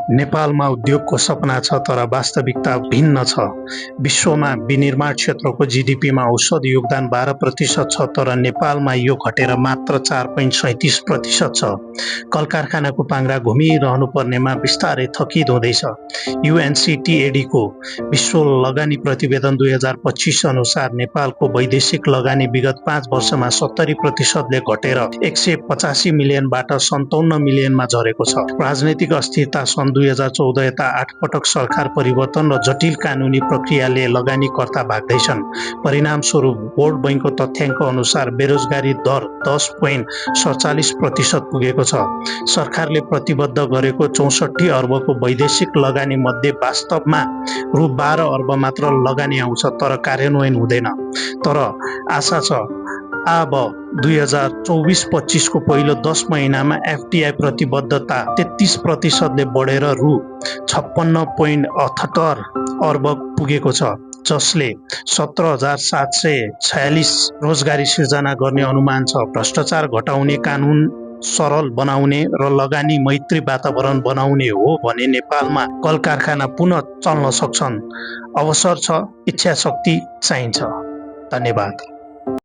नेपालमा उद्योगको सपना छ तर वास्तविकता भिन्न छ। विश्वमा विनिर्माण क्षेत्रको जीडीपीमा औसत योगदान 12% छ तर नेपालमा यो घटेर मात्र 4.37% छ। कलकारखानाको पाङ्ग्रा घुमिरहनु पर्नेमा बिस्तारै थकित हुँदैछ। यूएनसीटीएडीको विश्व लगानी प्रतिवेदन 2025 अनुसार नेपालको वैदेशिक लगानी विगत 5 वर्षमा 70%ले घटेर 185 मिलियनबाट 57 मिलियनमा झरेको छ। राजनैतिक अस्थिरता सन् 2014 यता 8 पटक सरकार परिवर्तन र जटिल कानुनी प्रक्रियाले लगानीकर्ता भाग्दैछन्। परिणामस्वरूप वर्ल्ड बैंकको तथ्याङ्क अनुसार बेरोजगारी दर 10.47% पुगेको छ। सरकारले प्रतिबद्ध गरेको 64 अर्बको वैदेशिक लगानी मध्ये वास्तवमा रु 12 अर्ब मात्र लगानी आउँछ तर कार्यान्वयन हुँदैन। तर आशा छ अब 2024-25 को पहिलो 10 महिनामा एफडीआई प्रतिबद्धता 33%ले बढेर रु 56.78 अर्ब पुगेको छ, जसले 17,746 रोजगारी सिर्जना गर्ने अनुमान छ। भ्रष्टाचार घटाउने, कानुन सरल बनाउने र लगानी मैत्री वातावरण बनाउने हो भने नेपालमा कल कारखाना पुनः चल्न सक्छन्। अवसर छ, इच्छा शक्ति चाहिन्छ। धन्यवाद।